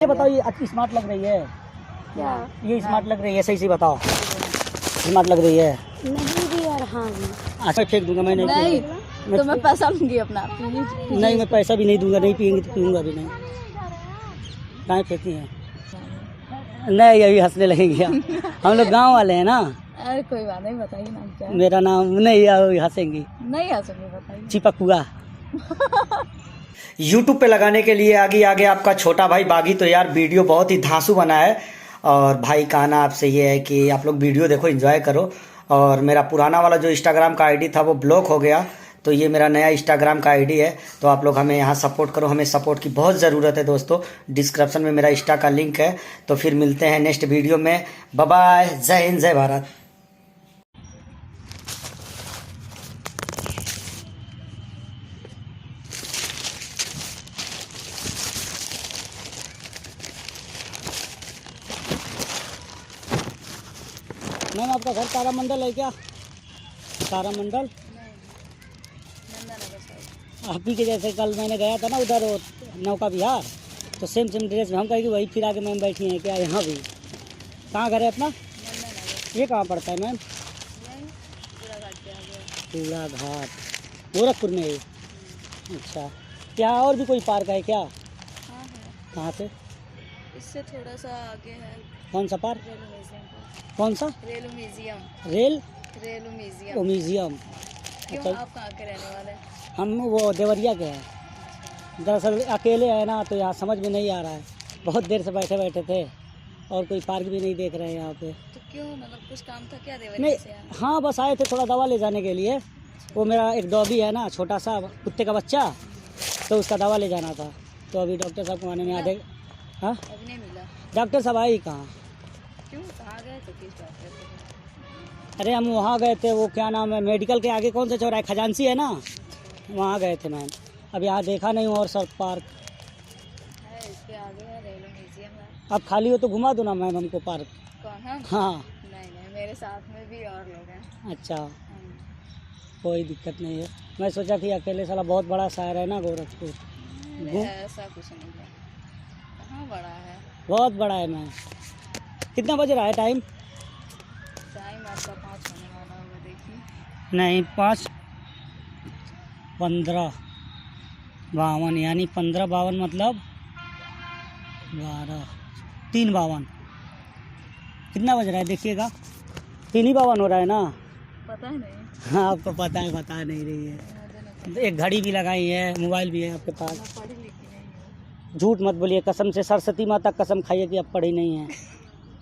ये बताओ, ये अच्छी स्मार्ट लग रही है क्या? ये स्मार्ट लग रही है, सही से बताओ। स्मार्ट लग रही है। नहीं भी और हाँ भी। अच्छा फेंक दूंगा, मैं नहीं तो मैं पैसा लूंगी अपना, प्लीज। नहीं, मैं पैसा भी नहीं दूंगा, नहीं पियेंगे तो पीऊंगा भी नहीं। कहाँ फेंकी है? नहीं, अभी हंसने लगेंगे हम लोग गांव वाले हैं ना। अरे कोई बात नहीं, बताइए नाम क्या है? मेरा नाम नहीं, अभी हंसेंगी। नहीं हंसूंगी, बताइए। चिपकुआ। यूट्यूब पे लगाने के लिए आगे आगे आपका छोटा भाई बागी तो यार वीडियो बहुत ही धांसू बना है। और भाई कहना आपसे ये है कि आप लोग वीडियो देखो, एंजॉय करो। और मेरा पुराना वाला जो इंस्टाग्राम का आईडी था वो ब्लॉक हो गया, तो ये मेरा नया इंस्टाग्राम का आईडी है। तो आप लोग हमें यहाँ सपोर्ट करो, हमें सपोर्ट की बहुत ज़रूरत है दोस्तों। डिस्क्रिप्शन में मेरा इंस्टा का लिंक है। तो फिर मिलते हैं नेक्स्ट वीडियो में। बाय बाय, जय हिंद, जय भारत। मैम आपका घर तारामंडल है क्या? तारामंडल आप ही के जैसे कल मैंने गया था ना उधर नौका विहार, तो सेम ड्रेस में हम कहेंगे वही फिर आके मैम बैठी हैं क्या यहाँ भी? कहाँ घर है अपना? ये कहाँ पड़ता है मैम? कूड़ा घाट गोरखपुर में है। अच्छा, क्या और भी कोई पार्क है क्या? हाँ है। कहाँ पे? इससे थोड़ा सा आगे है। कौन सा पार्क? रेलू म्यूजियम। कौन सा? रेलू म्यूजियम। रेलू म्यूजियम। म्यूजियम। क्यों, अच्छा, आप कहाँ के रहने वाले हैं? हम वो देवरिया के हैं। दरअसल अकेले हैं ना, तो यहाँ समझ में नहीं आ रहा है। बहुत देर से बैठे बैठे थे और कोई पार्क भी नहीं देख रहे हैं यहाँ पे। तो क्यों, मतलब कुछ काम था क्या देवरिया नहीं, से? हाँ बस आए थे थोड़ा दवा ले जाने के लिए। वो मेरा एक डॉगी है ना, छोटा सा कुत्ते का बच्चा, तो उसका दवा ले जाना था। तो अभी डॉक्टर साहब को आने में आधे। हाँ, अभी नहीं मिला। डॉक्टर साहब आए ही कहाँ? क्यों, कहाँ गए थे, किस बात पे? अरे हम वहाँ गए थे, वो क्या नाम है, मेडिकल के आगे कौन सा चौराहा है, खजांची है ना, वहाँ गए थे मैम। अब यहाँ देखा नहीं हूँ। और सर पार्क है इसके आगे है, रेलू म्यूजियम है। अब खाली हो तो घुमा दो ना मैम हमको पार्क। कौन है? हाँ। नहीं नहीं, मेरे साथ में भी और लोग हैं। अच्छा, कोई दिक्कत नहीं है। मैं सोचा कि अकेले साला बहुत बड़ा शहर है ना गोरखपुर। ऐसा कुछ नहीं है, कहाँ बड़ा है। बहुत बड़ा है मैम। कितना बज रहा है टाइम? टाइम आपका 5 होने वाला होगा, देखिए। नहीं, 5:15 यानी 15:52 मतलब 12 3:52। कितना बज रहा है देखिएगा? 3:52 हो रहा है ना? पता ही नहीं। हाँ, आपको पता है, बता नहीं रही है। एक घड़ी भी लगाई है, मोबाइल भी है आपके पास। मैं पढ़ी लिखी नहीं हूँ। झूठ मत बोलिए, कसम से सरस्वती माता कसम खाइए कि आप पढ़ी नहीं है।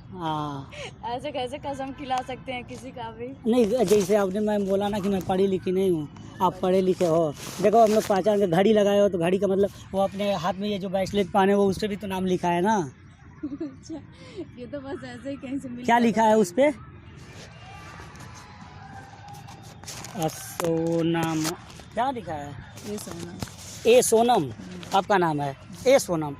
हाँ, ऐसे कैसे कसम खिला सकते हैं किसी का भी? नहीं, जैसे आपने मैम बोला ना कि मैं पढ़ी लिखी नहीं हूँ, आप पढ़े लिखे हो। देखो हम लोग पहचान के घड़ी लगाए हो, तो घड़ी का मतलब वो अपने हाथ में ये जो ब्रेसलेट पहने वो उस पर भी तो नाम लिखा है ना। अच्छा, ये तो बस ऐसे ही कहीं से मिल क्या गया लिखा है उस पे? सोनम, क्या लिखा है? ये सोना। ए सोनम आपका नाम है? ए सोनम,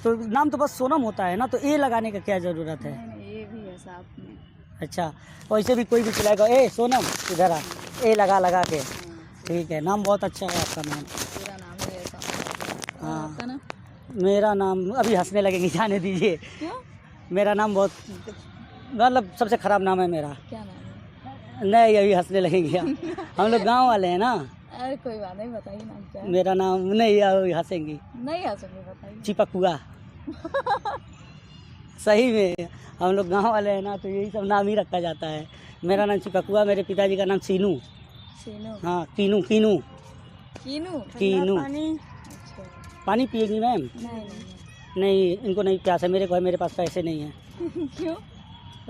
तो नाम तो बस सोनम होता है ना, तो ए लगाने का क्या ज़रूरत है? नहीं नहीं, ये भी है साथ में। अच्छा, वैसे भी कोई भी चिल्लाएगा ए सोनम इधर आ, ए लगा के। ठीक है, नाम बहुत अच्छा है आपका नाम। पूरा नाम है ऐसा। हाँ। आपका ना? मेरा नाम अभी हंसने लगेंगे, जाने दीजिए। क्यों? मेरा नाम बहुत मतलब सबसे ख़राब नाम है मेरा। क्या नाम है? नहीं, अभी हंसने लगेंगे हम लोग गांव वाले हैं ना। अरे कोई बात नहीं, बताइए नाम क्या है? मेरा नाम नहीं, अभी हंसेंगी। नहीं हंसूंगी, बताइए। चिपकुआ। सही में हम लोग गांव वाले हैं ना, तो यही सब नाम ही रखा जाता है। मेरा नाम चिपकुआ, मेरे पिताजी का नाम सीनू। सीनू? हाँ, कीनू कीनू कीनू? कीनू। अच्छा। पानी पिएगी मैम? नहीं नहीं, इनको नहीं प्यास है, मेरे को है, मेरे पास पैसे नहीं हैं। नहीं। क्यों?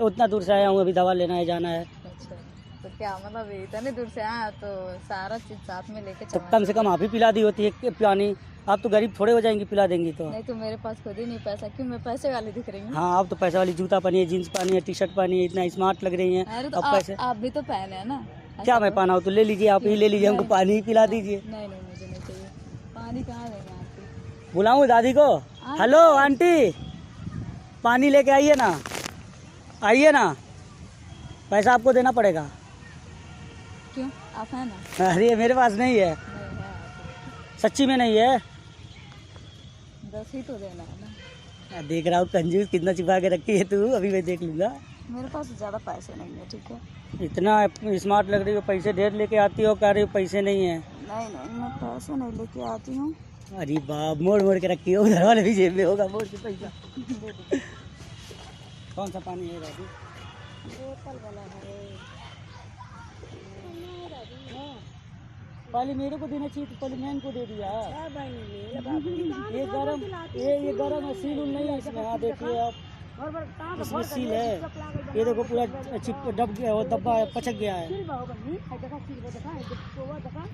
उतना दूर से आया हूँ, अभी दवा लेना है, जाना है। अच्छा, तो क्या मतलब इतने दूर से आया तो सारा चीज साथ में लेके तो चला? कम से कम आप ही पिला दी होती है कि पानी। आप तो गरीब थोड़े हो जाएंगी पिला देंगी तो। नहीं तो मेरे पास खुद ही नहीं पैसा। क्यों, मैं पैसे वाली दिख रही हूँ? हाँ, आप तो पैसे वाली, जूता पहनी है, जीन्स पहनी है, टी शर्ट पहनी है, इतना स्मार्ट लग रही हैं। अरे तो अब पैसे आप भी तो पहने हैं ना। क्या मैं पहना हूँ? तो ले लीजिए, आप ही ले लीजिए, हमको पानी ही पिला दीजिए। नहीं नहीं, मुझे नहीं चाहिए पानी। कहाँ देंगे आपको? बुलाऊँ दादी को? हेलो आंटी, पानी लेके आइए ना, आइए ना, पैसा आपको देना पड़ेगा। क्यों, आप है ना? अरे मेरे पास नहीं है, नहीं है आपको। सच्ची में नहीं है। 10 ही तो देना है ना। देख रहा हूँ कंजूस कितना छुपा के रखी है तू, अभी मैं देख लूँगा। मेरे पास ज़्यादा पैसे नहीं है, ठीक है। इतना स्मार्ट लग रही हो, पैसे ढेर लेके आती हो, कह रही हो पैसे नहीं है। नहीं नहीं, मैं पैसे नहीं लेके आती हूँ। अरे बाप, मोड़ मोड़ के रखी हो, उधर वाले भी जेब में होगा मोड़ के पैसा। कौन सा पानी है दादी? बोतल वाला है। पहले मेरे को देना चाहिए, तो पहले मैं इनको दे दिया। ये गरम है, सील उल नहीं है इसमें। हाँ देखिए आप, इसमें सील है। ये देखो पूरा डब गया, वो डब्बा पचक गया है।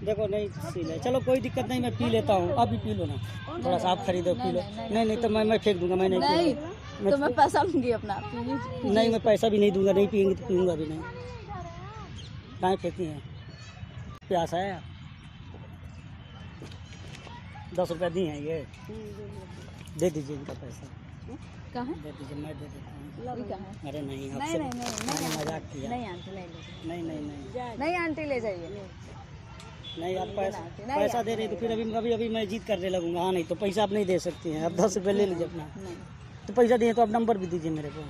देखो नहीं सील है। चलो कोई दिक्कत नहीं, मैं पी लेता हूँ। आप भी पी लो ना, थोड़ा सा आप खरीदो पी लो। नहीं तो मैं फेंक दूंगा, मैं नहीं पीऊंगा। तो मैं पैसा लूंगी अपना। नहीं मैं पैसा भी नहीं दूंगा, नहीं पियेंगे तो पीऊंगा भी नहीं। कहाँ फेंकती हैं? प्यासा है। 10 रुपया दी हैं ये, दे दीजिए इनका पैसा। कहाँ दे दीजिए, मैं दे देता हूँ। अरे नहीं, नहीं आपसे नहीं नहीं मैंने मजाक किया। नहीं आंटी नहीं ले नहीं नहीं नहीं नहीं आंटी ले जाइए। नहीं, आप पैसा दे रही तो फिर अभी मैं जीत करने लगूंगा। हाँ नहीं तो पैसा आप नहीं दे सकती हैं। आप 10 रुपये ले लीजिए अपना। तो पैसा दिए तो आप नंबर भी दीजिए मेरे को।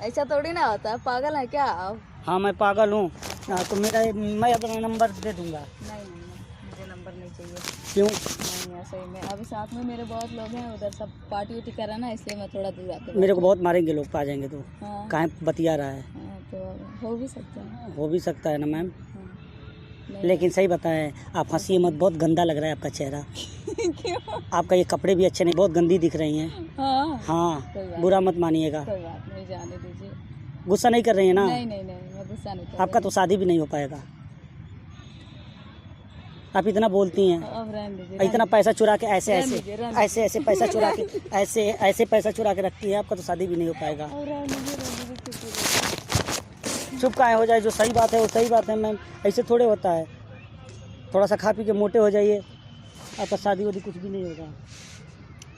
ऐसा थोड़ी ना होता है, पागल है क्या आप? हाँ मैं पागल हूँ। तो मैं अपना नंबर दे दूंगा। नहीं मुझे नंबर नहीं चाहिए। क्यों? नहीं ऐसे ही मैं अभी साथ में मेरे बहुत लोग हैं, उधर सब पार्टी उटी कर रहा ना, इसलिए मैं थोड़ा दूर आके। मेरे को बहुत मारेंगे लोग, आ जाएंगे तो। हाँ कहाँ बतिया रहा है? हाँ, तो हो भी सकता है। हो भी सकता है ना मैम, हाँ। लेकिन सही बताएं, आप हंसिए मत, बहुत गंदा लग रहा है आपका चेहरा। क्यों? आपका ये कपड़े भी अच्छे नहीं, बहुत गंदी दिख रही हैं। हाँ हाँ बुरा मत मानिएगा। कोई बात नहीं, जाने दीजिए। गुस्सा नहीं कर रही है ना? नहीं मैं गुस्सा नहीं कर आपका तो शादी भी नहीं हो पाएगा। आप इतना बोलती हैं, अब रहने दीजिए। इतना पैसा चुरा के ऐसे रहने ऐसे दीजिए, रहने ऐसे ऐसे पैसा चुरा के ऐसे पैसा चुरा के रखती है। आपका तो शादी भी नहीं हो पाएगा। और रहने दीजिए। चुप काहे हो जाए, जो सही बात है वो सही बात है मैम, ऐसे थोड़े होता है। थोड़ा सा खा पी के मोटे हो जाइए, आपका शादी वादी कुछ भी नहीं होगा।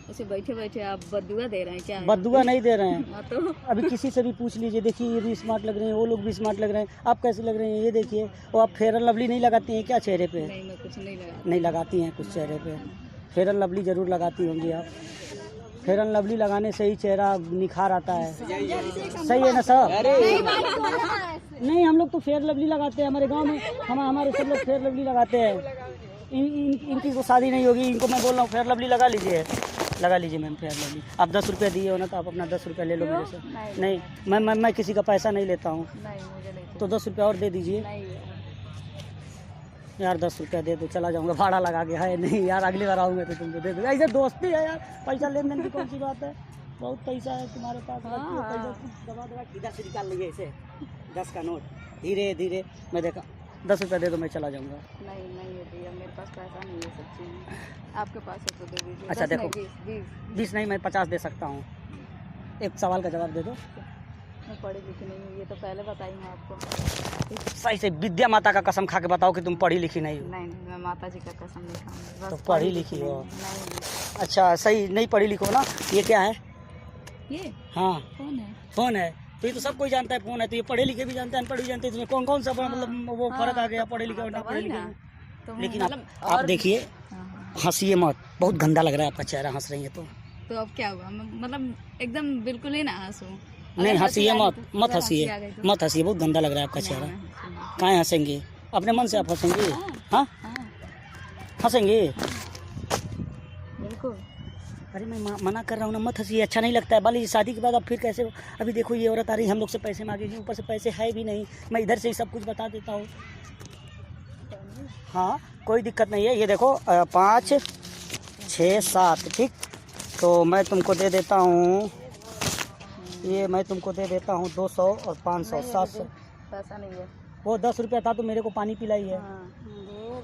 ऐसे बैठे बैठे आप बदुआ दे रहे हैं क्या? बदुआ नहीं दे रहे हैं। हाँ तो अभी किसी से भी पूछ लीजिए, देखिए ये भी स्मार्ट लग रहे हैं, वो लोग भी स्मार्ट लग रहे हैं, आप कैसे लग रहे हैं ये देखिए। और आप फेयर एंड लवली नहीं लगाती हैं क्या चेहरे पे? नहीं मैं कुछ नहीं लगा। नहीं लगाती हैं कुछ चेहरे पे। फेयर एंड लवली ज़रूर लगाती होंगी आप। फेयर एंड लवली लगाने से ही चेहरा निखार आता है। सही है ना सर? नहीं हम लोग तो फेयर लवली लगाते हैं हमारे गांव में। हमारे सब लोग फेयर लवली लगाते हैं। इनकी तो शादी नहीं होगी, इनको मैं बोल रहा हूँ फेयर लवली लगा लीजिए मैम, फेयर लवली। आप 10 रुपये दिए हो ना, तो आप अपना 10 रुपये ले लो मेरे से। नहीं मैं किसी का पैसा नहीं लेता हूँ। नहीं मुझे नहीं तो 10 रुपये और दे दीजिए यार। 10 रुपया दे दो, चला जाऊँगा भाड़ा लगा के। है नहीं यार, अगली बार आऊँगा तो तुमको दे दो। ऐसे दोस्ती है यार, पैसा लेन देन की कौन सी बात है? बहुत पैसा है तुम्हारे पास। दबा इधर से निकाल लीजिए इसे, 10 का नोट। धीरे धीरे मैं देखा, 10 रुपया दे दो, मैं चला जाऊँगा। नहीं भैया, मेरे पास पैसा नहीं है सच्ची में। आपके पास है तो दे दीजिए। अच्छा 10 देखो, नहीं, 20 नहीं, मैं 50 दे सकता हूँ। एक सवाल का जवाब दे दो। मैं पढ़ी लिखी नहीं हूँ, ये तो पहले बताई हूँ आपको। सही से विद्या माता का कसम खा के बताओ कि तुम पढ़ी लिखी नहीं हो। नहीं मैं माता जी का कसम नहीं खाऊंगी। तो पढ़ी लिखी हो? नहीं। अच्छा सही, नहीं पढ़ी लिखो ना। ये क्या है? ये हाँ फोन है। तो ये तो सब कोई जानता है फ़ोन है। तो ये पढ़े लिखे भी जानते हैं, अनपढ़ भी जानते हैं। इसमें कौन सा मतलब वो फर्क आ गया पढ़े लिखे और ना पढ़े लिखे? तो लेकिन मतलब आप देखिए, हंसिए मत, बहुत गंदा लग रहा है आपका चेहरा, हंस रही है तो अब क्या हुआ? मतलब एकदम बिल्कुल ही ना हंसू। नहीं हंसिए मत हंसिए, बहुत गंदा लग रहा है आपका चेहरा। काहे हंसेंगे? अपने मन से आप हंसेंगे? हाँ हंसेंगे बिल्कुल। अरे मैं मना कर रहा हूँ ना, मत हंसिए, अच्छा नहीं लगता है। बाली शादी के बाद अब फिर कैसे? अभी देखो ये औरत आ रही है, हम लोग से पैसे मांगेगी, ऊपर से पैसे है भी नहीं। मैं इधर से ही सब कुछ बता देता हूँ। हाँ कोई दिक्कत नहीं है। ये देखो 5 6 7 ठीक। तो मैं तुमको दे देता हूँ, ये मैं तुमको दे देता हूँ 200 और 500 700। पैसा नहीं है। वो 10 रुपया था तो मेरे को पानी पिलाई है।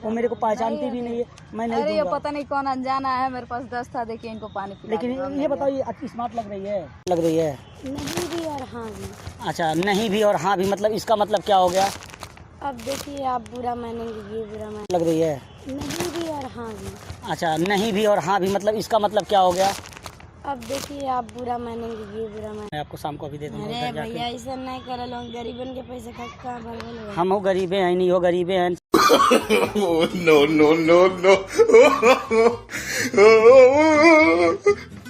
वो मेरे को पहचानती भी नहीं है, मैं नहीं अरे ये दूंगा। पता नहीं कौन अनजाना है, मेरे पास 10 था, देखिए इनको पानी पिला। लेकिन ये बताओ, ये अच्छी स्मार्ट लग रही है? नहीं भी और हाँ भी। अच्छा नहीं भी और हाँ भी, मतलब इसका मतलब क्या हो गया? अब देखिए आप बुरा मानेंगे, ये बुरा मान लग रही है। नहीं भी और हाँ भी। अच्छा नहीं भी और हाँ भी, मतलब इसका मतलब क्या हो गया? अब देखिए आप बुरा मानेंगे, ये बुरा मान। मैं आपको शाम को अभी दे दूंगा। अरे भैया ऐसा नहीं करो, लोग गरीबन के पैसे कहाँ भर। हम हो गरीबे हैं, नहीं हो गरीबे हैं। no, no, no, no.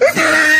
हूँ।